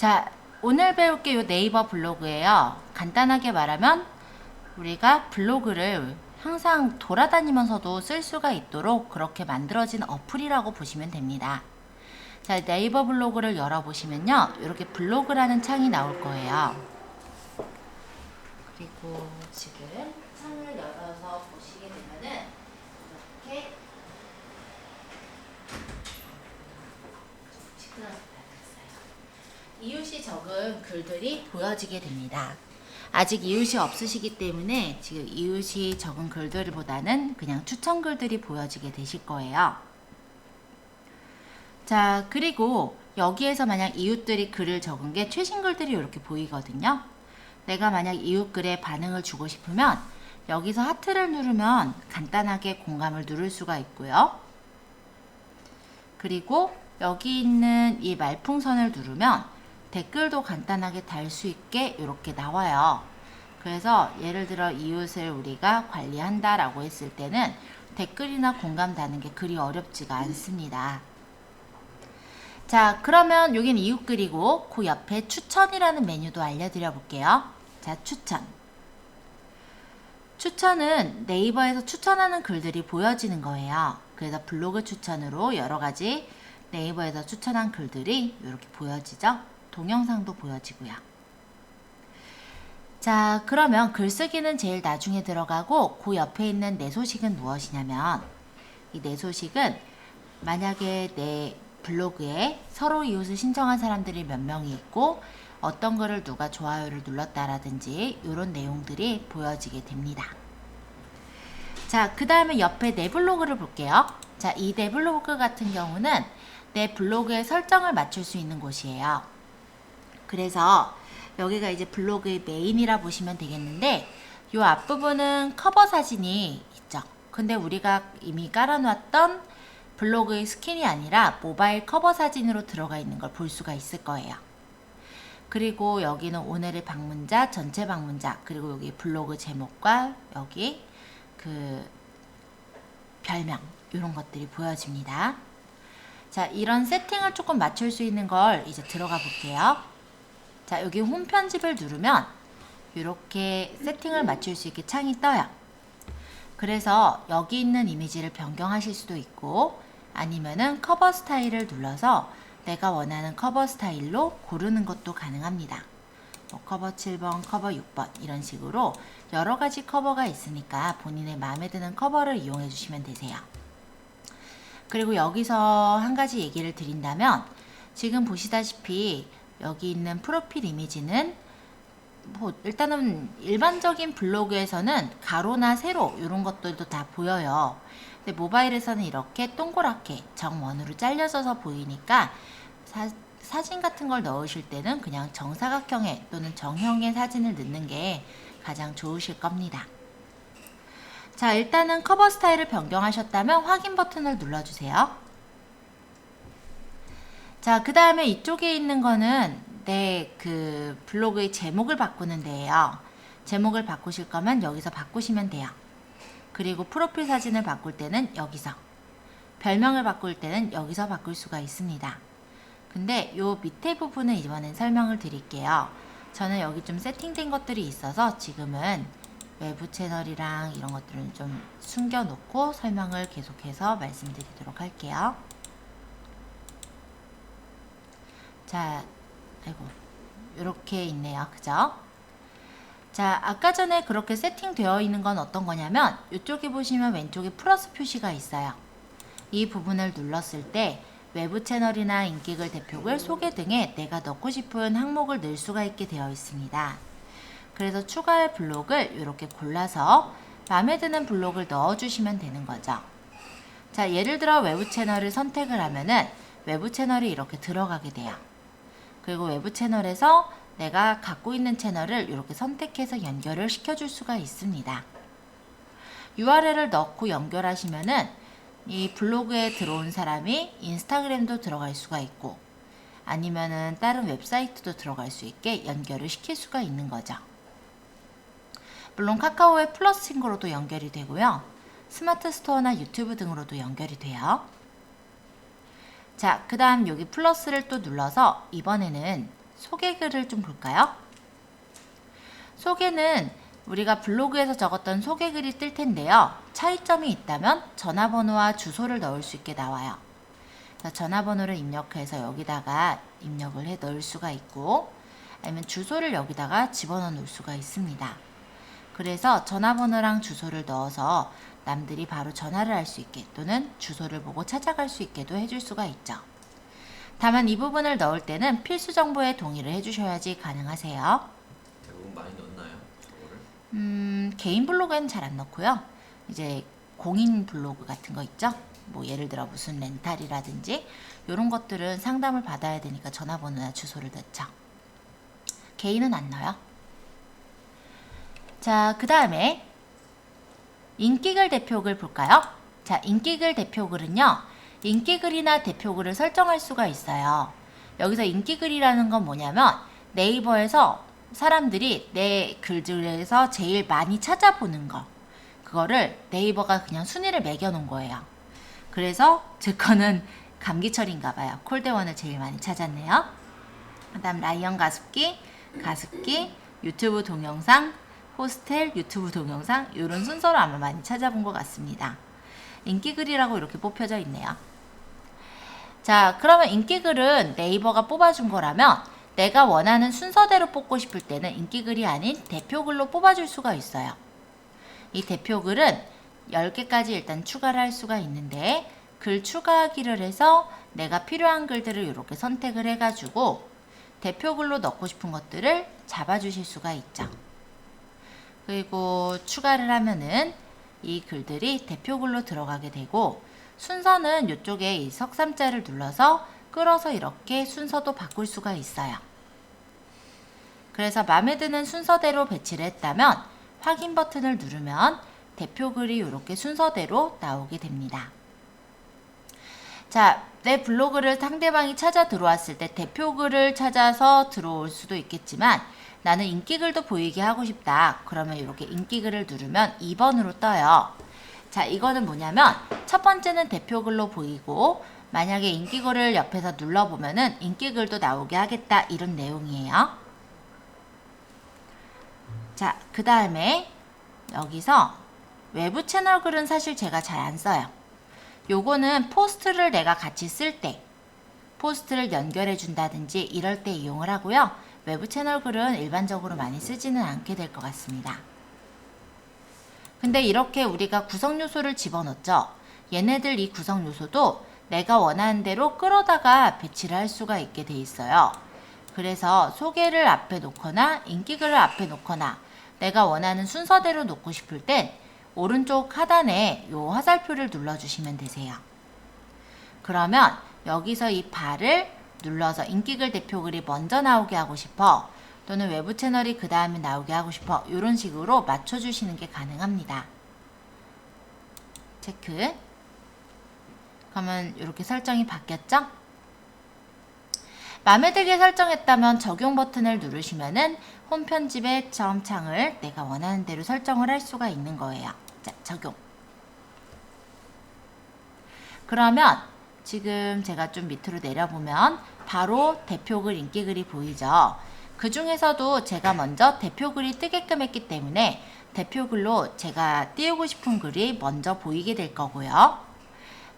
자, 오늘 배울 게 요 네이버 블로그예요. 간단하게 말하면 우리가 블로그를 항상 돌아다니면서도 쓸 수가 있도록 그렇게 만들어진 어플이라고 보시면 됩니다. 자, 네이버 블로그를 열어보시면요. 이렇게 블로그라는 창이 나올 거예요. 그리고 지금 창을 열어서 보시게 되면은 이렇게 이웃이 적은 글들이 보여지게 됩니다. 아직 이웃이 없으시기 때문에 지금 이웃이 적은 글들보다는 그냥 추천 글들이 보여지게 되실 거예요. 자, 그리고 여기에서 만약 이웃들이 글을 적은 게 최신 글들이 이렇게 보이거든요. 내가 만약 이웃 글에 반응을 주고 싶으면 여기서 하트를 누르면 간단하게 공감을 누를 수가 있고요. 그리고 여기 있는 이 말풍선을 누르면 댓글도 간단하게 달 수 있게 이렇게 나와요. 그래서 예를 들어 이웃을 우리가 관리한다 라고 했을 때는 댓글이나 공감 다는 게 그리 어렵지가 않습니다. 자, 그러면 여긴 이웃 글이고 그 옆에 추천이라는 메뉴도 알려드려 볼게요. 자, 추천. 추천은 네이버에서 추천하는 글들이 보여지는 거예요. 그래서 블로그 추천으로 여러 가지 네이버에서 추천한 글들이 이렇게 보여지죠. 동영상도 보여지고요. 자, 그러면 글쓰기는 제일 나중에 들어가고 그 옆에 있는 내 소식은 무엇이냐면 이 내 소식은 만약에 내 블로그에 서로 이웃을 신청한 사람들이 몇 명이 있고 어떤 글을 누가 좋아요를 눌렀다라든지 이런 내용들이 보여지게 됩니다. 자, 그 다음에 옆에 내 블로그를 볼게요. 자, 이 내 블로그 같은 경우는 내 블로그의 설정을 맞출 수 있는 곳이에요. 그래서 여기가 이제 블로그의 메인이라 보시면 되겠는데 이 앞부분은 커버 사진이 있죠. 근데 우리가 이미 깔아놨던 블로그의 스킨이 아니라 모바일 커버 사진으로 들어가 있는 걸 볼 수가 있을 거예요. 그리고 여기는 오늘의 방문자, 전체 방문자, 그리고 여기 블로그 제목과 여기 그 별명 이런 것들이 보여집니다. 자, 이런 세팅을 조금 맞출 수 있는 걸 이제 들어가 볼게요. 자, 여기 홈 편집을 누르면 이렇게 세팅을 맞출 수 있게 창이 떠요. 그래서 여기 있는 이미지를 변경하실 수도 있고 아니면은 커버 스타일을 눌러서 내가 원하는 커버 스타일로 고르는 것도 가능합니다. 뭐 커버 7번, 커버 6번 이런 식으로 여러 가지 커버가 있으니까 본인의 마음에 드는 커버를 이용해 주시면 되세요. 그리고 여기서 한 가지 얘기를 드린다면 지금 보시다시피 여기 있는 프로필 이미지는 뭐 일단은 일반적인 블로그에서는 가로나 세로 이런 것들도 다 보여요. 근데 모바일에서는 이렇게 동그랗게 정원으로 잘려져서 보이니까 사진 같은 걸 넣으실 때는 그냥 정사각형의 또는 정형의 사진을 넣는 게 가장 좋으실 겁니다. 자, 일단은 커버 스타일을 변경하셨다면 확인 버튼을 눌러주세요. 자, 그 다음에 이쪽에 있는 거는 내 그 블로그의 제목을 바꾸는 데예요. 제목을 바꾸실 거면 여기서 바꾸시면 돼요. 그리고 프로필 사진을 바꿀 때는 여기서, 별명을 바꿀 때는 여기서 바꿀 수가 있습니다. 근데 요 밑에 부분은 이번엔 설명을 드릴게요. 저는 여기 좀 세팅된 것들이 있어서 지금은 외부 채널이랑 이런 것들은 좀 숨겨놓고 설명을 계속해서 말씀드리도록 할게요. 자, 아이고, 이렇게 있네요. 그죠? 자, 아까 전에 그렇게 세팅되어 있는 건 어떤 거냐면 이쪽에 보시면 왼쪽에 플러스 표시가 있어요. 이 부분을 눌렀을 때 외부 채널이나 인기글, 대표글, 소개 등에 내가 넣고 싶은 항목을 넣을 수가 있게 되어 있습니다. 그래서 추가할 블록을 이렇게 골라서 마음에 드는 블록을 넣어주시면 되는 거죠. 자, 예를 들어 외부 채널을 선택을 하면은 외부 채널이 이렇게 들어가게 돼요. 그리고 외부 채널에서 내가 갖고 있는 채널을 이렇게 선택해서 연결을 시켜줄 수가 있습니다. URL을 넣고 연결하시면은 이 블로그에 들어온 사람이 인스타그램도 들어갈 수가 있고 아니면은 다른 웹사이트도 들어갈 수 있게 연결을 시킬 수가 있는 거죠. 물론 카카오의 플러스 친구로도 연결이 되고요. 스마트 스토어나 유튜브 등으로도 연결이 돼요. 자, 그 다음 여기 플러스를 또 눌러서 이번에는 소개글을 좀 볼까요? 소개는 우리가 블로그에서 적었던 소개글이 뜰 텐데요. 차이점이 있다면 전화번호와 주소를 넣을 수 있게 나와요. 전화번호를 입력해서 여기다가 입력을 해 넣을 수가 있고, 아니면 주소를 여기다가 집어넣어 놓을 수가 있습니다. 그래서 전화번호랑 주소를 넣어서 남들이 바로 전화를 할 수 있게, 또는 주소를 보고 찾아갈 수 있게도 해줄 수가 있죠. 다만 이 부분을 넣을 때는 필수 정보에 동의를 해주셔야지 가능하세요. 대부분 많이 넣나요? 저거를? 개인 블로그에는 잘 안 넣고요. 이제 공인 블로그 같은 거 있죠? 뭐 예를 들어 무슨 렌탈이라든지 이런 것들은 상담을 받아야 되니까 전화번호나 주소를 넣죠. 개인은 안 넣어요. 자, 그 다음에 인기글 대표글 볼까요? 자, 인기글 대표글은요, 인기글이나 대표글을 설정할 수가 있어요. 여기서 인기글이라는 건 뭐냐면 네이버에서 사람들이 내 글들에서 제일 많이 찾아보는 거, 그거를 네이버가 그냥 순위를 매겨 놓은 거예요. 그래서 제 거는 감기철인가 봐요. 콜대원을 제일 많이 찾았네요. 그 다음 라이언 가습기, 유튜브 동영상, 호스텔, 유튜브 동영상, 이런 순서로 아마 많이 찾아본 것 같습니다. 인기글이라고 이렇게 뽑혀져 있네요. 자, 그러면 인기글은 네이버가 뽑아준 거라면 내가 원하는 순서대로 뽑고 싶을 때는 인기글이 아닌 대표글로 뽑아줄 수가 있어요. 이 대표글은 10개까지 일단 추가를 할 수가 있는데, 글 추가하기를 해서 내가 필요한 글들을 이렇게 선택을 해가지고 대표글로 넣고 싶은 것들을 잡아주실 수가 있죠. 그리고 추가를 하면은 이 글들이 대표글로 들어가게 되고, 순서는 이쪽에 이 석삼자를 눌러서 끌어서 이렇게 순서도 바꿀 수가 있어요. 그래서 마음에 드는 순서대로 배치를 했다면 확인 버튼을 누르면 대표글이 이렇게 순서대로 나오게 됩니다. 자, 내 블로그를 상대방이 찾아 들어왔을 때 대표글을 찾아서 들어올 수도 있겠지만 나는 인기글도 보이게 하고 싶다. 그러면 이렇게 인기글을 누르면 2번으로 떠요. 자, 이거는 뭐냐면 첫 번째는 대표글로 보이고, 만약에 인기글을 옆에서 눌러보면은 인기글도 나오게 하겠다, 이런 내용이에요. 자, 그 다음에 여기서 외부 채널 글은 사실 제가 잘 안 써요. 요거는 포스트를 내가 같이 쓸 때, 포스트를 연결해 준다든지 이럴 때 이용을 하고요. 외부 채널 글은 일반적으로 많이 쓰지는 않게 될 것 같습니다. 근데 이렇게 우리가 구성 요소를 집어넣죠. 얘네들 이 구성 요소도 내가 원하는 대로 끌어다가 배치를 할 수가 있게 돼 있어요. 그래서 소개를 앞에 놓거나 인기글을 앞에 놓거나 내가 원하는 순서대로 놓고 싶을 땐 오른쪽 하단에 이 화살표를 눌러주시면 되세요. 그러면 여기서 이 바를 눌러서 인기글 대표글이 먼저 나오게 하고 싶어, 또는 외부 채널이 그 다음에 나오게 하고 싶어, 이런 식으로 맞춰주시는 게 가능합니다. 체크. 그러면 이렇게 설정이 바뀌었죠? 마음에 들게 설정했다면 적용 버튼을 누르시면은 홈 편집의 처음 창을 내가 원하는 대로 설정을 할 수가 있는 거예요. 자, 적용. 그러면 지금 제가 좀 밑으로 내려보면 바로 대표글, 인기글이 보이죠? 그 중에서도 제가 먼저 대표글이 뜨게끔 했기 때문에 대표글로 제가 띄우고 싶은 글이 먼저 보이게 될 거고요.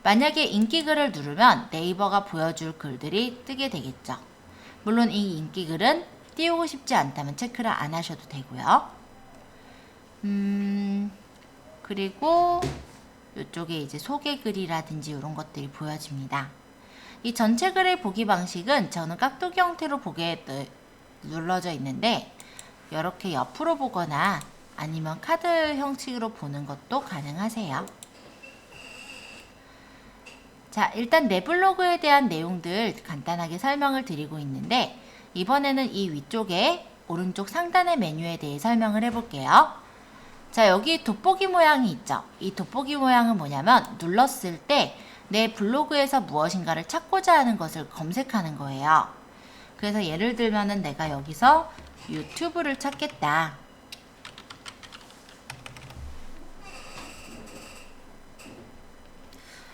만약에 인기글을 누르면 네이버가 보여줄 글들이 뜨게 되겠죠. 물론 이 인기글은 띄우고 싶지 않다면 체크를 안 하셔도 되고요. 그리고 이쪽에 이제 소개글이라든지 이런 것들이 보여집니다. 이 전체 글의 보기 방식은 저는 깍두기 형태로 보게 눌러져 있는데, 이렇게 옆으로 보거나 아니면 카드 형식으로 보는 것도 가능하세요. 자, 일단 내 블로그에 대한 내용들 간단하게 설명을 드리고 있는데, 이번에는 이 위쪽에 오른쪽 상단의 메뉴에 대해 설명을 해볼게요. 자, 여기 돋보기 모양이 있죠. 이 돋보기 모양은 뭐냐면 눌렀을 때 내 블로그에서 무엇인가를 찾고자 하는 것을 검색하는 거예요. 그래서 예를 들면은 내가 여기서 유튜브를 찾겠다.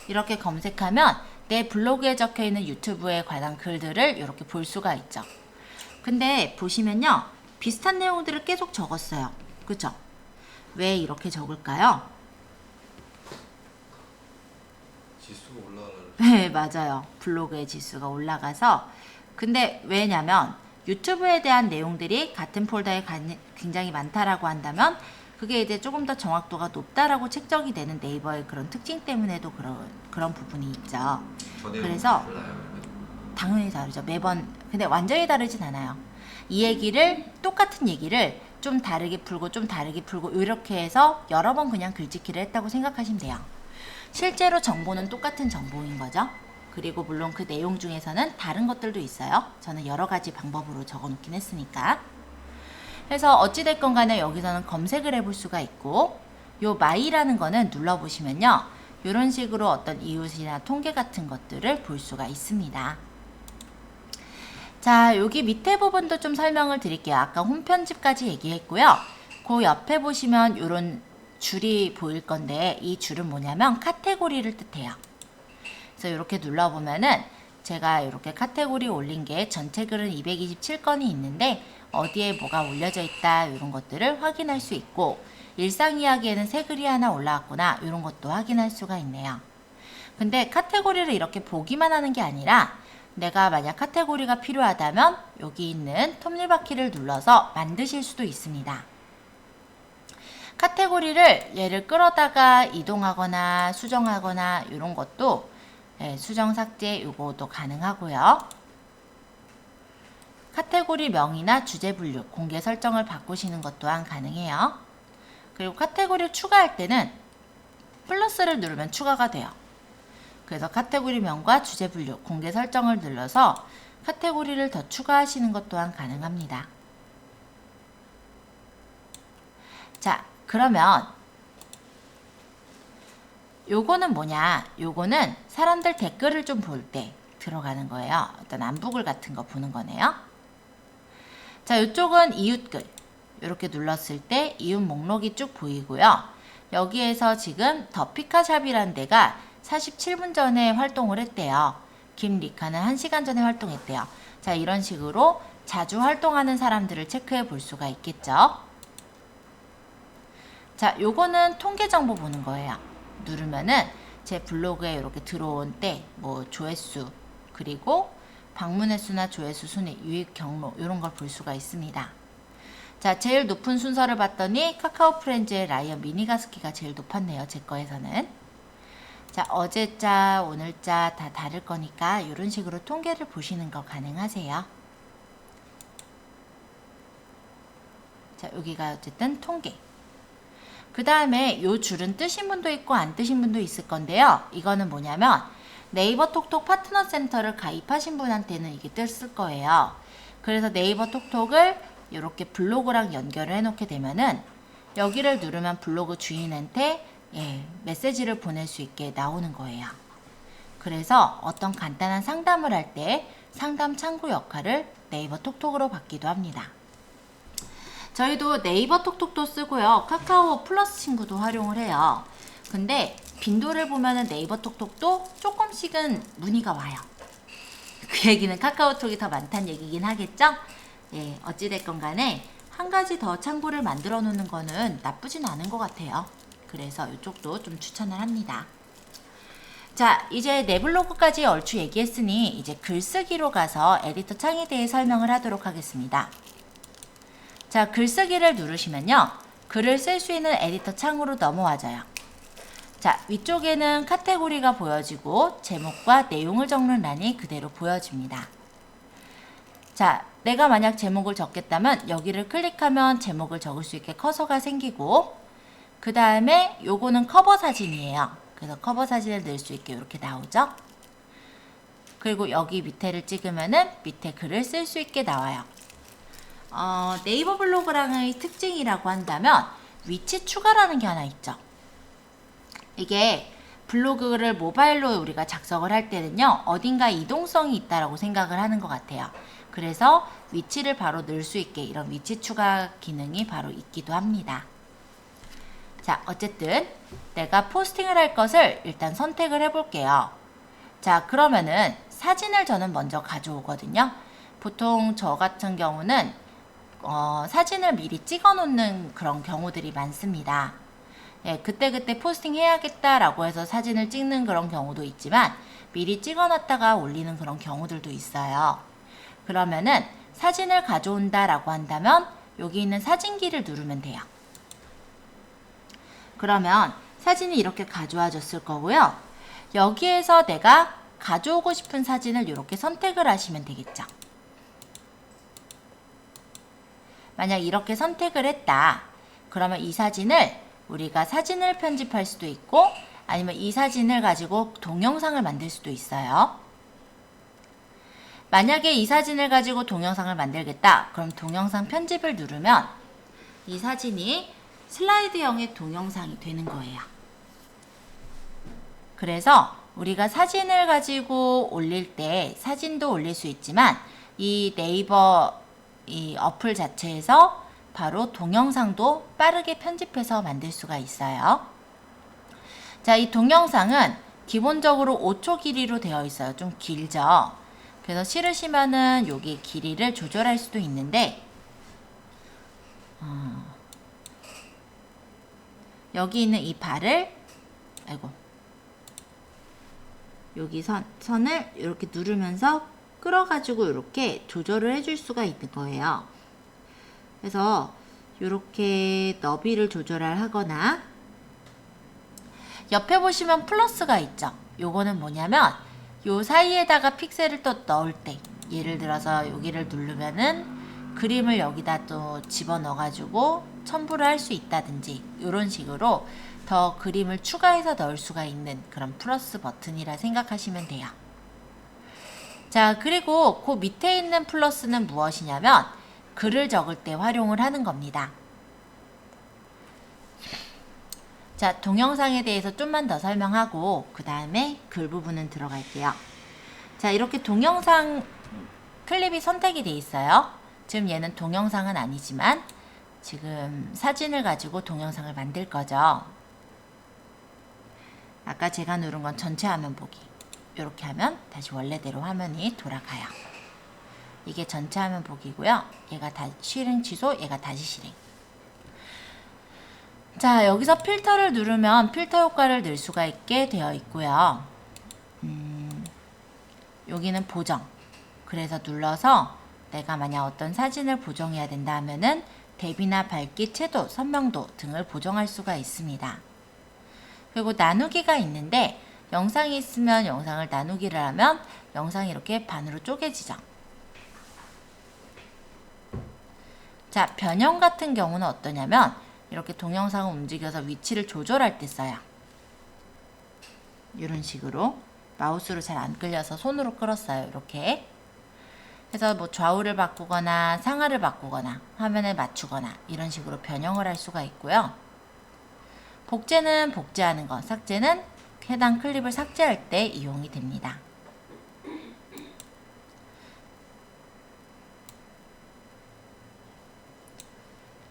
이렇게 검색하면 내 블로그에 적혀있는 유튜브에 관한 글들을 이렇게 볼 수가 있죠. 근데 보시면요. 비슷한 내용들을 계속 적었어요. 그죠? 왜 이렇게 적을까요? 지수가 올라가는. 네, 맞아요. 블로그의 지수가 올라가서. 근데 왜냐면 유튜브에 대한 내용들이 같은 폴더에 굉장히 많다라고 한다면 그게 이제 조금 더 정확도가 높다라고 책정이 되는 네이버의 그런 특징 때문에도 그런 부분이 있죠. 그래서 당연히 다르죠. 매번. 근데 완전히 다르진 않아요. 이 얘기를 똑같은 얘기를 좀 다르게 풀고 좀 다르게 풀고 이렇게 해서 여러 번 그냥 글짓기를 했다고 생각하시면 돼요. 실제로 정보는 똑같은 정보인 거죠. 그리고 물론 그 내용 중에서는 다른 것들도 있어요. 저는 여러 가지 방법으로 적어 놓긴 했으니까. 그래서 어찌됐건 간에 여기서는 검색을 해볼 수가 있고 요 마이라는 거는 눌러보시면요. 이런 식으로 어떤 이웃이나 통계 같은 것들을 볼 수가 있습니다. 자, 여기 밑에 부분도 좀 설명을 드릴게요. 아까 홈 편집까지 얘기했고요. 그 옆에 보시면 이런 줄이 보일 건데 이 줄은 뭐냐면 카테고리를 뜻해요. 그래서 이렇게 눌러보면은 제가 이렇게 카테고리 올린 게 전체 글은 227건이 있는데 어디에 뭐가 올려져 있다 이런 것들을 확인할 수 있고 일상 이야기에는 새 글이 하나 올라왔구나 이런 것도 확인할 수가 있네요. 근데 카테고리를 이렇게 보기만 하는 게 아니라 내가 만약 카테고리가 필요하다면 여기 있는 톱니바퀴를 눌러서 만드실 수도 있습니다. 카테고리를 얘를 끌어다가 이동하거나 수정하거나 이런 것도 수정 삭제 요거도 가능하고요. 카테고리 명이나 주제 분류, 공개 설정을 바꾸시는 것 또한 가능해요. 그리고 카테고리를 추가할 때는 플러스를 누르면 추가가 돼요. 그래서 카테고리 명과 주제 분류, 공개 설정을 눌러서 카테고리를 더 추가하시는 것 또한 가능합니다. 자, 그러면 요거는 뭐냐? 요거는 사람들 댓글을 좀 볼 때 들어가는 거예요. 어떤 안부글 같은 거 보는 거네요. 자, 이쪽은 이웃글. 이렇게 눌렀을 때 이웃 목록이 쭉 보이고요. 여기에서 지금 더 피카샵이라는 데가 47분 전에 활동을 했대요. 김리카는 1시간 전에 활동했대요. 자, 이런 식으로 자주 활동하는 사람들을 체크해 볼 수가 있겠죠. 자, 요거는 통계 정보 보는 거예요. 누르면은 제 블로그에 이렇게 들어온 때 뭐 조회수 그리고 방문 횟수나 조회수 순위, 유입 경로 이런 걸 볼 수가 있습니다. 자, 제일 높은 순서를 봤더니 카카오 프렌즈의 라이언 미니가스키가 제일 높았네요. 제 거에서는. 자, 어제자, 오늘자 다 다를 거니까 이런 식으로 통계를 보시는 거 가능하세요. 자, 여기가 어쨌든 통계. 그 다음에 요 줄은 뜨신 분도 있고 안 뜨신 분도 있을 건데요. 이거는 뭐냐면 네이버 톡톡 파트너 센터를 가입하신 분한테는 이게 뜰 거예요. 그래서 네이버 톡톡을 이렇게 블로그랑 연결을 해놓게 되면은 여기를 누르면 블로그 주인한테 메시지를 보낼 수 있게 나오는 거예요. 그래서 어떤 간단한 상담을 할 때 상담 창구 역할을 네이버 톡톡으로 받기도 합니다. 저희도 네이버 톡톡도 쓰고요. 카카오 플러스 친구도 활용을 해요. 근데 빈도를 보면은 네이버 톡톡도 조금씩은 문의가 와요. 그 얘기는 카카오톡이 더 많다는 얘기긴 하겠죠? 예, 어찌됐건 간에 한 가지 더 창구를 만들어 놓는 거는 나쁘진 않은 것 같아요. 그래서 이쪽도 좀 추천을 합니다. 자, 이제 내 블로그까지 얼추 얘기했으니 이제 글쓰기로 가서 에디터 창에 대해 설명을 하도록 하겠습니다. 자, 글쓰기를 누르시면요. 글을 쓸 수 있는 에디터 창으로 넘어와져요. 자, 위쪽에는 카테고리가 보여지고 제목과 내용을 적는 란이 그대로 보여집니다. 자, 내가 만약 제목을 적겠다면 여기를 클릭하면 제목을 적을 수 있게 커서가 생기고 그 다음에 요거는 커버 사진이에요. 그래서 커버 사진을 넣을 수 있게 이렇게 나오죠. 그리고 여기 밑에를 찍으면은 밑에 글을 쓸 수 있게 나와요. 네이버 블로그랑의 특징이라고 한다면 위치 추가라는 게 하나 있죠. 이게 블로그를 모바일로 우리가 작성을 할 때는요. 어딘가 이동성이 있다라고 생각을 하는 것 같아요. 그래서 위치를 바로 넣을 수 있게 이런 위치 추가 기능이 바로 있기도 합니다. 자, 어쨌든 내가 포스팅을 할 것을 일단 선택을 해볼게요. 자, 그러면은 사진을 저는 먼저 가져오거든요. 보통 저 같은 경우는 사진을 미리 찍어 놓는 그런 경우들이 많습니다. 예, 그때그때 포스팅 해야겠다라고 해서 사진을 찍는 그런 경우도 있지만 미리 찍어 놨다가 올리는 그런 경우들도 있어요. 그러면은 사진을 가져온다라고 한다면 여기 있는 사진기를 누르면 돼요. 그러면 사진이 이렇게 가져와졌을 거고요. 여기에서 내가 가져오고 싶은 사진을 이렇게 선택을 하시면 되겠죠. 만약 이렇게 선택을 했다. 그러면 이 사진을 우리가 사진을 편집할 수도 있고 아니면 이 사진을 가지고 동영상을 만들 수도 있어요. 만약에 이 사진을 가지고 동영상을 만들겠다. 그럼 동영상 편집을 누르면 이 사진이 슬라이드형의 동영상이 되는 거예요. 그래서 우리가 사진을 가지고 올릴 때 사진도 올릴 수 있지만 이 네이버 이 어플 자체에서 바로 동영상도 빠르게 편집해서 만들 수가 있어요. 자, 이 동영상은 기본적으로 5초 길이로 되어 있어요. 좀 길죠? 그래서 싫으시면은 여기 길이를 조절할 수도 있는데 여기 있는 이 발을 여기 선을 이렇게 누르면서 끌어가지고 이렇게 조절을 해줄 수가 있는 거예요. 그래서 이렇게 너비를 조절을 하거나 옆에 보시면 플러스가 있죠. 요거는 뭐냐면 요 사이에다가 픽셀을 또 넣을 때 예를 들어서 여기를 누르면은 그림을 여기다 또 집어넣어 가지고 첨부를 할 수 있다든지 이런 식으로 더 그림을 추가해서 넣을 수가 있는 그런 플러스 버튼이라 생각하시면 돼요. 자, 그리고 그 밑에 있는 플러스는 무엇이냐면 글을 적을 때 활용을 하는 겁니다. 자, 동영상에 대해서 좀만 더 설명하고 그 다음에 글 부분은 들어갈게요. 자, 이렇게 동영상 클립이 선택이 돼 있어요. 지금 얘는 동영상은 아니지만 지금 사진을 가지고 동영상을 만들 거죠. 아까 제가 누른 건 전체 화면 보기. 이렇게 하면 다시 원래대로 화면이 돌아가요. 이게 전체 화면 보기고요. 얘가 실행 취소, 얘가 다시 실행. 자, 여기서 필터를 누르면 필터 효과를 넣을 수가 있게 되어 있고요. 여기는 보정. 그래서 눌러서 내가 만약 어떤 사진을 보정해야 된다 하면은 대비나 밝기, 채도, 선명도 등을 보정할 수가 있습니다. 그리고 나누기가 있는데 영상이 있으면 영상을 나누기를 하면 영상이 이렇게 반으로 쪼개지죠. 자, 변형 같은 경우는 어떠냐면 이렇게 동영상을 움직여서 위치를 조절할 때 써요. 이런 식으로 마우스로 잘 안 끌려서 손으로 끌었어요. 이렇게 해서 뭐 좌우를 바꾸거나 상하를 바꾸거나 화면을 맞추거나 이런 식으로 변형을 할 수가 있고요. 복제는 복제하는 거, 삭제는 해당 클립을 삭제할 때 이용이 됩니다.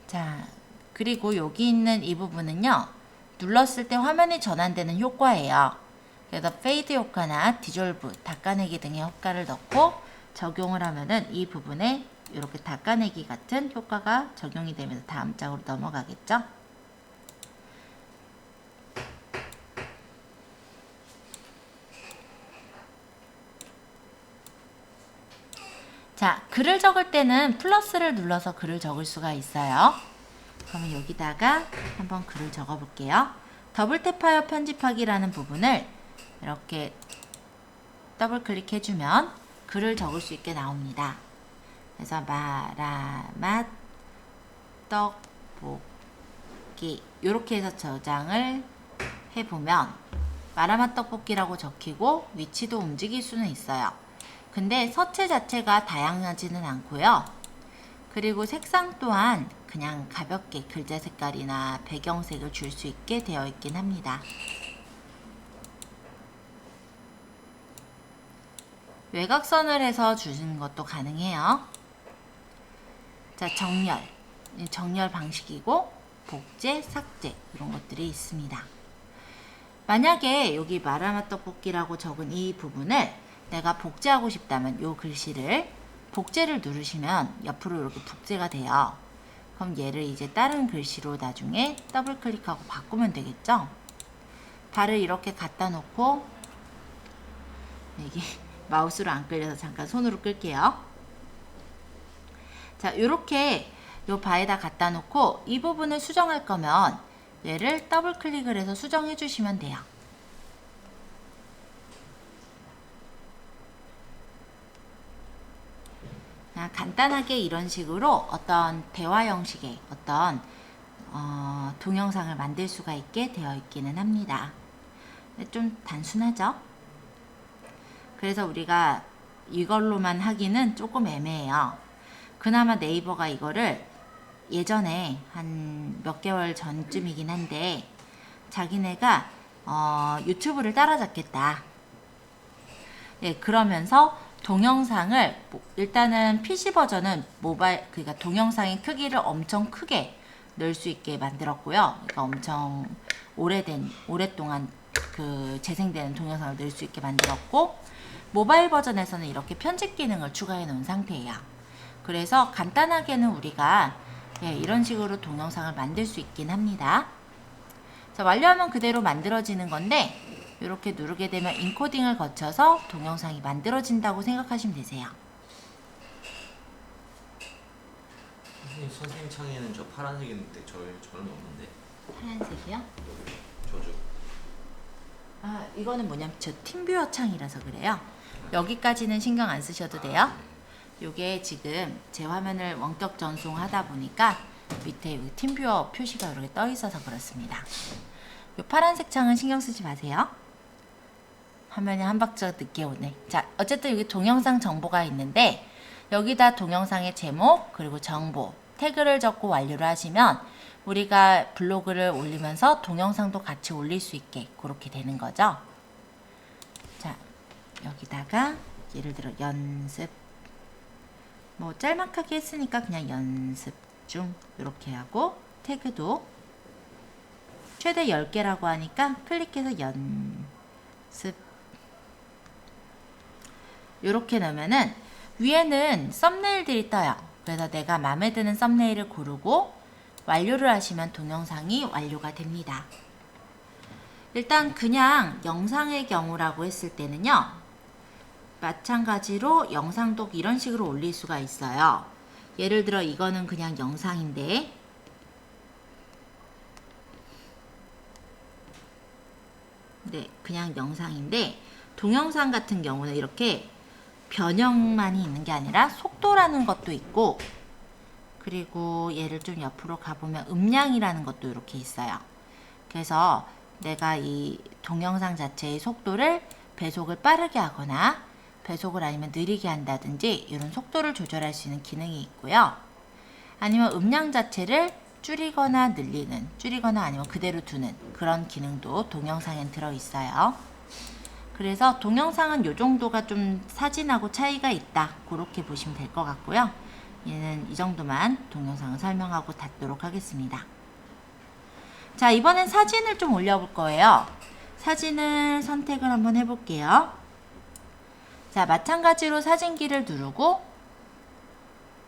자, 그리고 여기 있는 이 부분은요, 눌렀을 때 화면이 전환되는 효과예요. 그래서 페이드 효과나 디졸브, 닦아내기 등의 효과를 넣고 적용을 하면은 이 부분에 이렇게 닦아내기 같은 효과가 적용이 되면서 다음 장으로 넘어가겠죠. 자, 글을 적을 때는 플러스를 눌러서 글을 적을 수가 있어요. 그러면 여기다가 한번 글을 적어 볼게요. 더블 탭하여 편집하기라는 부분을 이렇게 더블 클릭해 주면 글을 적을 수 있게 나옵니다. 그래서 마라맛 떡볶이 이렇게 해서 저장을 해보면 마라맛 떡볶이라고 적히고 위치도 움직일 수는 있어요. 근데 서체 자체가 다양하지는 않고요. 그리고 색상 또한 그냥 가볍게 글자 색깔이나 배경색을 줄 수 있게 되어 있긴 합니다. 외곽선을 해서 주시는 것도 가능해요. 자, 정렬 방식이고 복제, 삭제 이런 것들이 있습니다. 만약에 여기 마라맛 떡볶이라고 적은 이 부분을 내가 복제하고 싶다면 이 글씨를 복제를 누르시면 옆으로 이렇게 복제가 돼요. 그럼 얘를 이제 다른 글씨로 나중에 더블 클릭하고 바꾸면 되겠죠? 발을 이렇게 갖다 놓고, 이게 마우스로 안 끌려서 잠깐 손으로 끌게요. 자, 요렇게 요 바에다 갖다 놓고 이 부분을 수정할 거면 얘를 더블 클릭을 해서 수정해 주시면 돼요. 간단하게 이런 식으로 어떤 대화 형식의 어떤 동영상을 만들 수가 있게 되어 있기는 합니다. 좀 단순하죠? 그래서 우리가 이걸로만 하기는 조금 애매해요. 그나마 네이버가 이거를 예전에 한 몇 개월 전쯤이긴 한데 자기네가 유튜브를 따라잡겠다. 예, 그러면서 동영상을 일단은 PC 버전은 그러니까 동영상의 크기를 엄청 크게 넣을 수 있게 만들었고요. 그러니까 엄청 오랫동안 그 재생되는 동영상을 넣을 수 있게 만들었고, 모바일 버전에서는 이렇게 편집 기능을 추가해 놓은 상태예요. 그래서 간단하게는 우리가 이런 식으로 동영상을 만들 수 있긴 합니다. 자, 완료하면 그대로 만들어지는 건데 이렇게 누르게 되면 인코딩을 거쳐서 동영상이 만들어진다고 생각하시면 되세요. 선생님 창에는 저 파란색 있는데 저는 없는데. 하얀색이요? 저죠. 아, 이거는 뭐냐면 저 팀뷰어 창이라서 그래요. 여기까지는 신경 안 쓰셔도 돼요. 요게 지금 제 화면을 원격 전송하다 보니까 밑에 여기 팀뷰어 표시가 이렇게 떠 있어서 그렇습니다. 요 파란색 창은 신경 쓰지 마세요. 화면이 한 박자 늦게 오네. 자, 어쨌든 여기 동영상 정보가 있는데 여기다 동영상의 제목 그리고 정보 태그를 적고 완료를 하시면 우리가 블로그를 올리면서 동영상도 같이 올릴 수 있게 그렇게 되는 거죠. 자, 여기다가 예를 들어 연습, 뭐 짤막하게 했으니까 그냥 연습 중 이렇게 하고, 태그도 최대 10개라고 하니까 클릭해서 연습 이렇게 넣으면은 위에는 썸네일들이 떠요. 그래서 내가 마음에 드는 썸네일을 고르고 완료를 하시면 동영상이 완료가 됩니다. 일단 그냥 영상의 경우라고 했을 때는요, 마찬가지로 영상도 이런 식으로 올릴 수가 있어요. 예를 들어 이거는 그냥 영상인데 그냥 영상인데 동영상 같은 경우는 이렇게 변형만이 있는 게 아니라 속도라는 것도 있고, 그리고 얘를 좀 옆으로 가보면 음량이라는 것도 이렇게 있어요. 그래서 내가 이 동영상 자체의 속도를 배속을 빠르게 하거나 배속을 아니면 느리게 한다든지 이런 속도를 조절할 수 있는 기능이 있고요. 아니면 음량 자체를 줄이거나 늘리는, 줄이거나 아니면 그대로 두는 그런 기능도 동영상엔 들어있어요. 그래서 동영상은 이 정도가 좀 사진하고 차이가 있다, 그렇게 보시면 될 것 같고요. 얘는 이 정도만 동영상을 설명하고 닫도록 하겠습니다. 자, 이번엔 사진을 좀 올려볼 거예요. 사진을 선택을 한번 해볼게요. 자, 마찬가지로 사진기를 누르고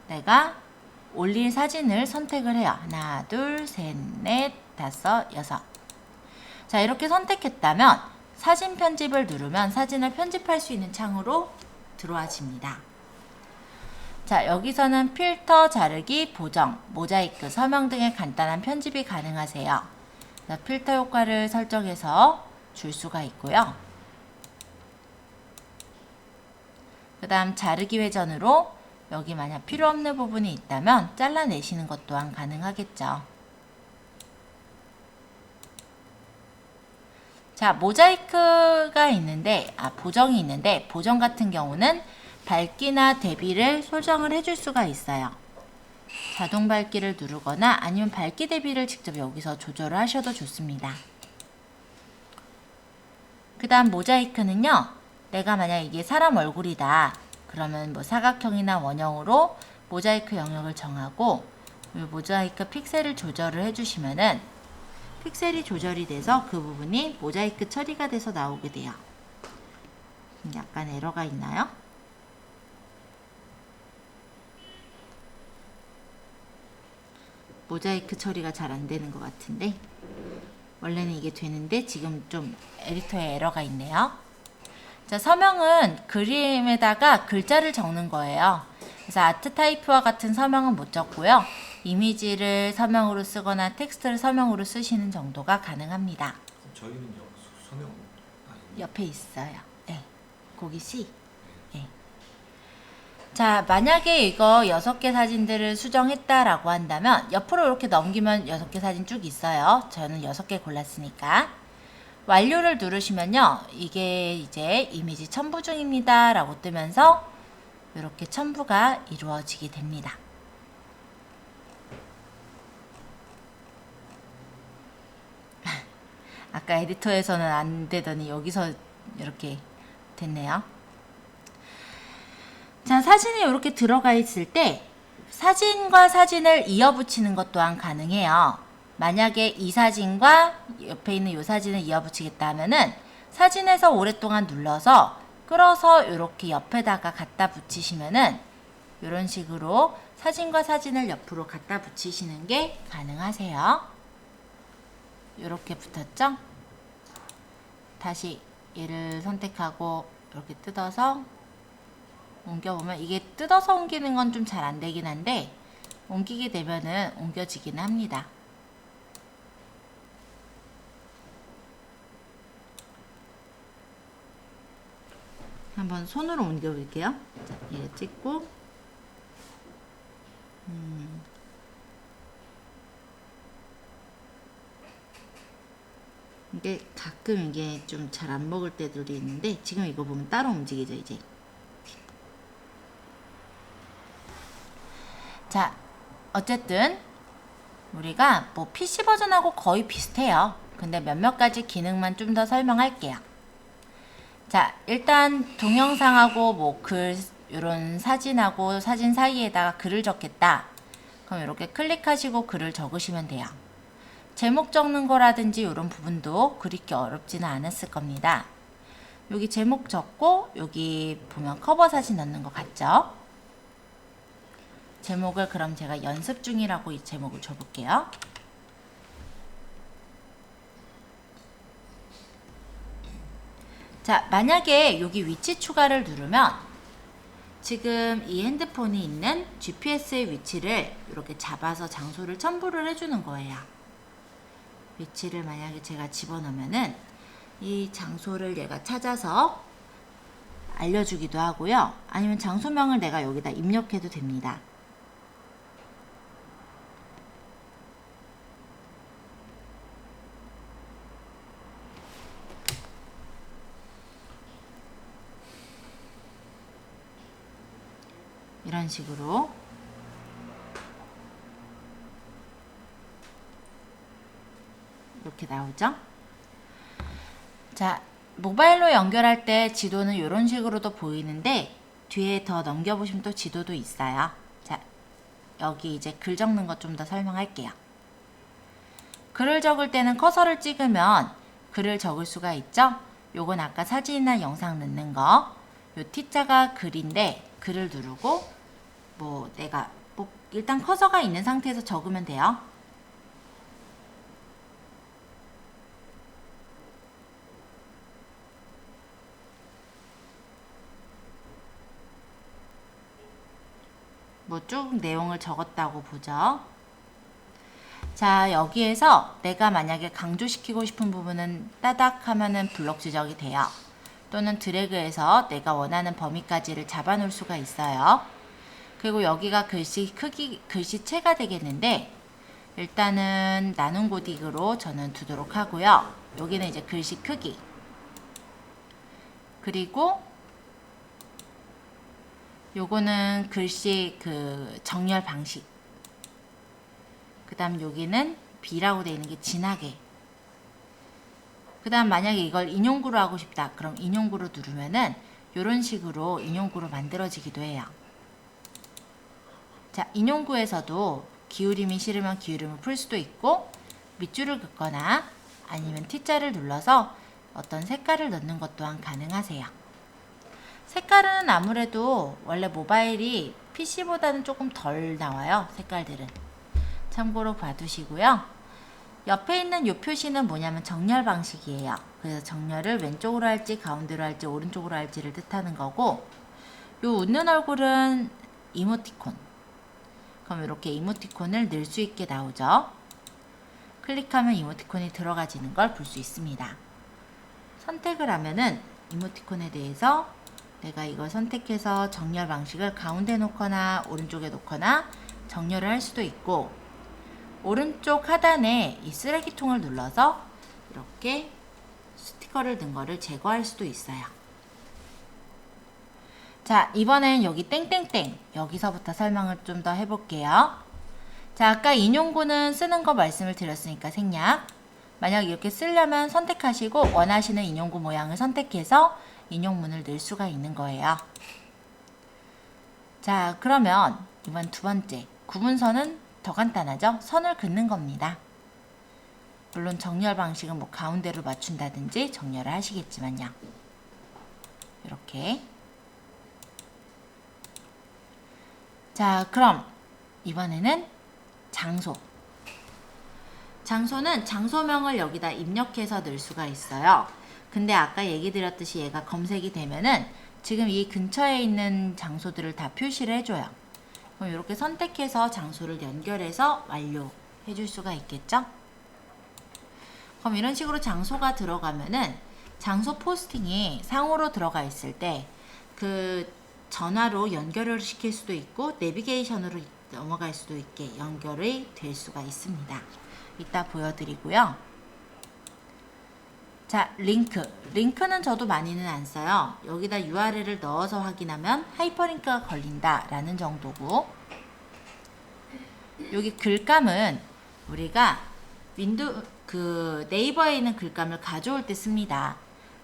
내가 올릴 사진을 선택을 해요. 하나, 둘, 셋, 넷, 다섯, 여섯. 자, 이렇게 선택했다면 사진 편집을 누르면 사진을 편집할 수 있는 창으로 들어와집니다. 자, 여기서는 필터, 자르기, 보정, 모자이크, 서명 등의 간단한 편집이 가능하세요. 자, 필터 효과를 설정해서 줄 수가 있고요. 그 다음 자르기 회전으로 여기 만약 필요 없는 부분이 있다면 잘라내시는 것 또한 가능하겠죠. 자, 모자이크가 있는데, 보정이 있는데, 보정 같은 경우는 밝기나 대비를 조정을 해줄 수가 있어요. 자동 밝기를 누르거나 아니면 밝기 대비를 직접 여기서 조절을 하셔도 좋습니다. 그 다음 모자이크는요, 내가 만약 이게 사람 얼굴이다 그러면 뭐 사각형이나 원형으로 모자이크 영역을 정하고 이 모자이크 픽셀을 조절을 해주시면은 픽셀이 조절이 돼서 그 부분이 모자이크 처리가 돼서 나오게 돼요. 약간 에러가 있나요? 모자이크 처리가 잘 안 되는 것 같은데 원래는 이게 되는데 지금 좀 에디터에 에러가 있네요. 자, 서명은 그림에다가 글자를 적는 거예요. 그래서 아트 타입과 같은 서명은 못 적고요. 이미지를 서명으로 쓰거나 텍스트를 서명으로 쓰시는 정도가 가능합니다. 저희는요 서명 옆에 있어요. 네. 거기 C. 네. 자, 만약에 이거 6개 사진들을 수정했다라고 한다면 옆으로 이렇게 넘기면 6개 사진 쭉 있어요. 저는 6개 골랐으니까. 완료를 누르시면요. 이게 이제 이미지 첨부 중입니다. 라고 뜨면서 이렇게 첨부가 이루어지게 됩니다. 아까 에디터에서는 안 되더니 여기서 이렇게 됐네요. 자, 사진이 이렇게 들어가 있을 때 사진과 사진을 이어붙이는 것 또한 가능해요. 만약에 이 사진과 옆에 있는 이 사진을 이어붙이겠다 하면은 사진에서 오랫동안 눌러서 끌어서 이렇게 옆에다가 갖다 붙이시면은 이런 식으로 사진과 사진을 옆으로 갖다 붙이시는 게 가능하세요. 이렇게 붙었죠? 다시 얘를 선택하고 이렇게 뜯어서 옮겨보면 이게 뜯어서 옮기는 건 좀 잘 안 되긴 한데 옮기게 되면은 옮겨지긴 합니다. 한번 손으로 옮겨 볼게요. 자, 얘 찍고 이게 가끔 이게 좀 잘 안 먹을 때들이 있는데 지금 이거 보면 따로 움직이죠 이제. 자, 어쨌든 우리가 뭐 PC 버전하고 거의 비슷해요. 근데 몇몇 가지 기능만 좀 더 설명할게요. 자, 일단 동영상하고 뭐 글, 이런 사진하고 사진 사이에다가 글을 적겠다. 그럼 이렇게 클릭하시고 글을 적으시면 돼요. 제목 적는 거라든지 이런 부분도 그렇게 어렵지는 않았을 겁니다. 여기 제목 적고 여기 보면 커버 사진 넣는 거 같죠? 제목을 그럼 제가 연습 중이라고 이 제목을 줘볼게요. 자, 만약에 여기 위치 추가를 누르면 지금 이 핸드폰이 있는 GPS의 위치를 이렇게 잡아서 장소를 첨부를 해주는 거예요. 위치를 만약에 제가 집어넣으면은 이 장소를 얘가 찾아서 알려주기도 하고요. 아니면 장소명을 내가 여기다 입력해도 됩니다. 이런 식으로 이렇게 나오죠. 자, 모바일로 연결할 때 지도는 이런 식으로도 보이는데 뒤에 더 넘겨보시면 또 지도도 있어요. 자, 여기 이제 글 적는 것 좀 더 설명할게요. 글을 적을 때는 커서를 찍으면 글을 적을 수가 있죠. 요건 아까 사진이나 영상 넣는 거, 요 T자가 글인데 글을 누르고 뭐 내가 뭐 일단 커서가 있는 상태에서 적으면 돼요. 뭐 쭉 내용을 적었다고 보죠. 자, 여기에서 내가 만약에 강조시키고 싶은 부분은 따닥 하면은 블록 지적이 돼요. 또는 드래그해서 내가 원하는 범위까지를 잡아 놓을 수가 있어요. 그리고 여기가 글씨 크기, 글씨체가 되겠는데 일단은 나눔 고딕으로 저는 두도록 하고요. 여기는 이제 글씨 크기, 그리고 요거는 글씨 그 정렬 방식, 그 다음 여기는 B라고 되어 있는 게 진하게, 그 다음 만약에 이걸 인용구로 하고 싶다 그럼 인용구로 누르면은 요런 식으로 인용구로 만들어지기도 해요. 자, 인용구에서도 기울임이 싫으면 기울임을 풀 수도 있고 밑줄을 긋거나 아니면 T자를 눌러서 어떤 색깔을 넣는 것 또한 가능하세요. 색깔은 아무래도 원래 모바일이 PC보다는 조금 덜 나와요. 색깔들은. 참고로 봐두시고요. 옆에 있는 이 표시는 뭐냐면 정렬 방식이에요. 그래서 정렬을 왼쪽으로 할지 가운데로 할지 오른쪽으로 할지를 뜻하는 거고, 요 웃는 얼굴은 이모티콘. 그럼 이렇게 이모티콘을 넣을 수 있게 나오죠. 클릭하면 이모티콘이 들어가지는 걸 볼 수 있습니다. 선택을 하면은 이모티콘에 대해서 내가 이걸 선택해서 정렬 방식을 가운데 놓거나 오른쪽에 놓거나 정렬을 할 수도 있고, 오른쪽 하단에 이 쓰레기통을 눌러서 이렇게 스티커를 넣은 거를 제거할 수도 있어요. 자, 이번엔 여기 땡땡땡 여기서부터 설명을 좀 더 해볼게요. 자, 아까 인용구는 쓰는 거 말씀을 드렸으니까 생략. 만약 이렇게 쓰려면 선택하시고 원하시는 인용구 모양을 선택해서 인용문을 넣을 수가 있는 거예요. 자, 그러면 이번 두 번째 구분선은 더 간단하죠? 선을 긋는 겁니다. 물론 정렬 방식은 뭐 가운데로 맞춘다든지 정렬을 하시겠지만요. 이렇게. 자, 그럼 이번에는 장소. 장소는 장소명을 여기다 입력해서 넣을 수가 있어요. 근데 아까 얘기 드렸듯이 얘가 검색이 되면은 지금 이 근처에 있는 장소들을 다 표시를 해줘요. 그럼 이렇게 선택해서 장소를 연결해서 완료해 줄 수가 있겠죠? 그럼 이런 식으로 장소가 들어가면은 장소 포스팅이 상호로 들어가 있을 때 그 전화로 연결을 시킬 수도 있고 내비게이션으로 넘어갈 수도 있게 연결이 될 수가 있습니다. 이따 보여드리고요. 자, 링크는 저도 많이는 안 써요. 여기다 URL을 넣어서 확인하면 하이퍼링크가 걸린다 라는 정도고, 여기 글감은 우리가 네이버에 있는 글감을 가져올 때 씁니다.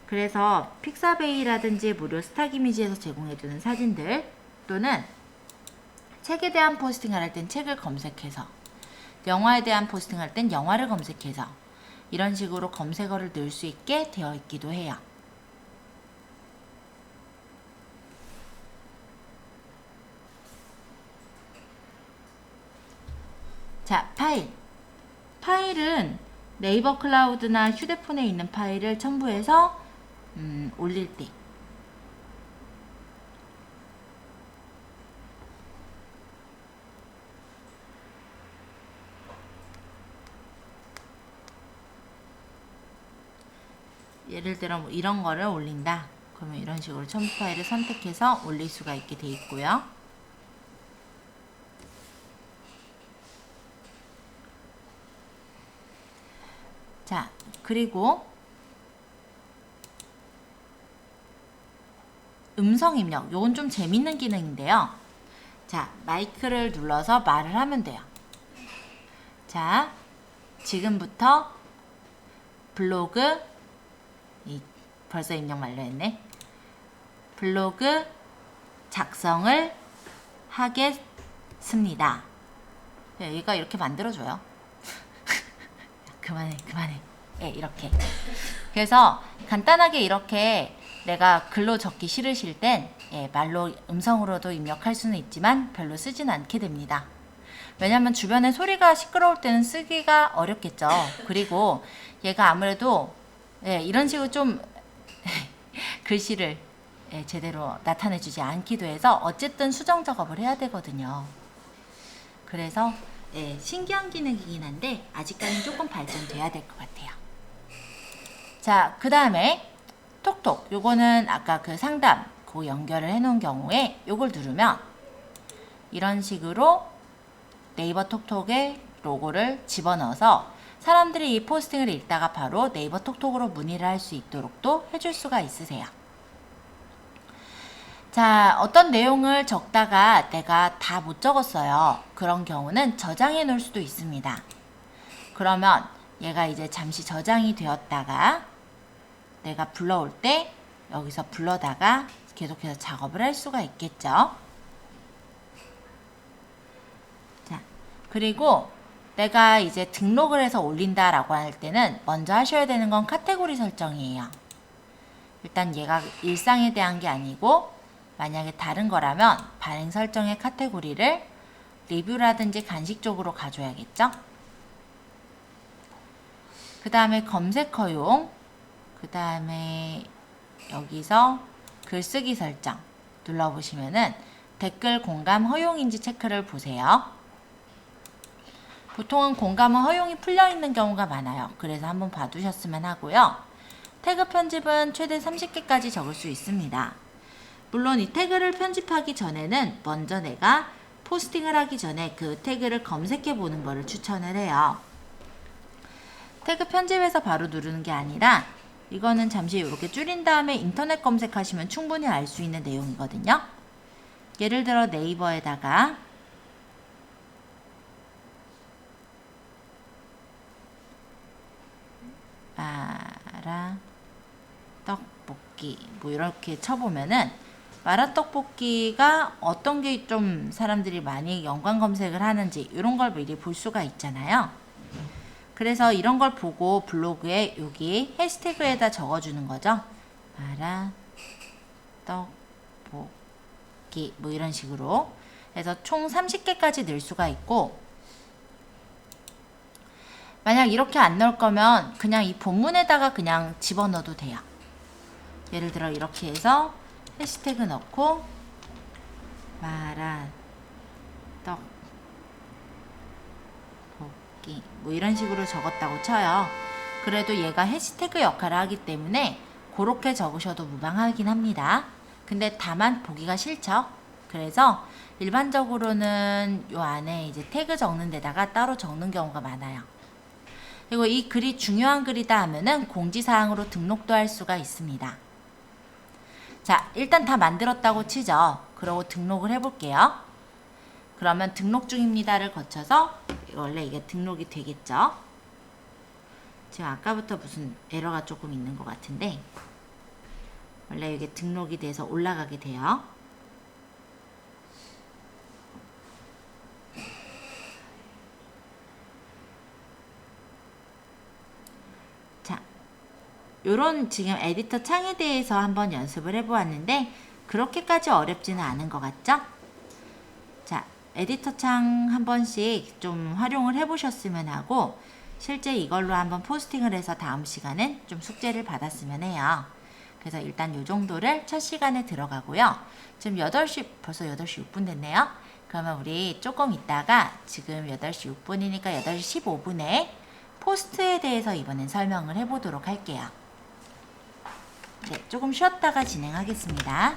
그래서 픽사베이라든지 무료 스탁이미지에서 제공해주는 사진들, 또는 책에 대한 포스팅을 할 땐 책을 검색해서, 영화에 대한 포스팅을 할 땐 영화를 검색해서 이런 식으로 검색어를 넣을 수 있게 되어 있기도 해요. 자, 파일은 네이버 클라우드나 휴대폰에 있는 파일을 첨부해서 올릴 때, 예를 들어 뭐 이런 거를 올린다. 그러면 이런 식으로 첨부 파일을 선택해서 올릴 수가 있게 돼 있고요. 자, 그리고 음성 입력. 요건 좀 재밌는 기능인데요. 자, 마이크를 눌러서 말을 하면 돼요. 자, 지금부터 블로그, 벌써 입력 완료했네. 블로그 작성을 하겠습니다. 얘가 이렇게 만들어줘요. 그만해. 예, 이렇게. 그래서 간단하게 이렇게 내가 글로 적기 싫으실 땐 말로 음성으로도 입력할 수는 있지만 별로 쓰진 않게 됩니다. 왜냐면 주변에 소리가 시끄러울 때는 쓰기가 어렵겠죠. 그리고 얘가 아무래도 이런 식으로 좀 글씨를 제대로 나타내주지 않기도 해서 어쨌든 수정 작업을 해야 되거든요. 그래서 신기한 기능이긴 한데 아직까지는 조금 발전돼야 될 것 같아요. 자, 그 다음에 톡톡. 요거는 아까 그 상담 그 연결을 해놓은 경우에 요걸 누르면 이런 식으로 네이버 톡톡의 로고를 집어넣어서 사람들이 이 포스팅을 읽다가 바로 네이버 톡톡으로 문의를 할 수 있도록도 해줄 수가 있으세요. 자, 어떤 내용을 적다가 내가 다 못 적었어요. 그런 경우는 저장해 놓을 수도 있습니다. 그러면 얘가 이제 잠시 저장이 되었다가 내가 불러올 때 여기서 불러다가 계속해서 작업을 할 수가 있겠죠. 자, 그리고 내가 이제 등록을 해서 올린다라고 할 때는 먼저 하셔야 되는 건 카테고리 설정이에요. 일단 얘가 일상에 대한 게 아니고 만약에 다른 거라면 발행 설정의 카테고리를 리뷰라든지 간식 쪽으로 가줘야겠죠? 그 다음에 검색 허용, 그 다음에 여기서 글쓰기 설정 눌러보시면은 댓글 공감 허용인지 체크를 보세요. 보통은 공감은 허용이 풀려있는 경우가 많아요. 그래서 한번 봐두셨으면 하고요. 태그 편집은 최대 30개까지 적을 수 있습니다. 물론 이 태그를 편집하기 전에는 먼저 내가 포스팅을 하기 전에 그 태그를 검색해 보는 것을 추천을 해요. 태그 편집해서 바로 누르는 게 아니라 이거는 잠시 이렇게 줄인 다음에 인터넷 검색하시면 충분히 알 수 있는 내용이거든요. 예를 들어 네이버에다가 마라 떡볶이 뭐 이렇게 쳐보면은 마라 떡볶이가 어떤 게 좀 사람들이 많이 연관 검색을 하는지 이런 걸 미리 볼 수가 있잖아요. 그래서 이런 걸 보고 블로그에 여기 해시태그에다 적어주는 거죠. 마라 떡볶이 뭐 이런 식으로 해서 총 30개까지 넣을 수가 있고, 만약 이렇게 안 넣을 거면 그냥 이 본문에다가 그냥 집어넣어도 돼요. 예를 들어 이렇게 해서 해시태그 넣고 마라 떡볶이 뭐 이런 식으로 적었다고 쳐요. 그래도 얘가 해시태그 역할을 하기 때문에 그렇게 적으셔도 무방하긴 합니다. 근데 다만 보기가 싫죠. 그래서 일반적으로는 요 안에 이제 태그 적는 데다가 따로 적는 경우가 많아요. 그리고 이 글이 중요한 글이다 하면은 공지사항으로 등록도 할 수가 있습니다. 자, 일단 다 만들었다고 치죠. 그러고 등록을 해볼게요. 그러면 등록 중입니다를 거쳐서 원래 이게 등록이 되겠죠. 지금 아까부터 무슨 에러가 조금 있는 것 같은데 원래 이게 등록이 돼서 올라가게 돼요. 자, 요런 지금 에디터 창에 대해서 한번 연습을 해보았는데 그렇게까지 어렵지는 않은 것 같죠? 자, 에디터 창 한 번씩 좀 활용을 해보셨으면 하고 실제 이걸로 한번 포스팅을 해서 다음 시간엔 좀 숙제를 받았으면 해요. 그래서 일단 요 정도를 첫 시간에 들어가고요. 지금 8시, 벌써 8시 6분 됐네요. 그러면 우리 조금 있다가 지금 8시 6분이니까 8시 15분에 포스트에 대해서 이번엔 설명을 해보도록 할게요. 네, 조금 쉬었다가 진행하겠습니다.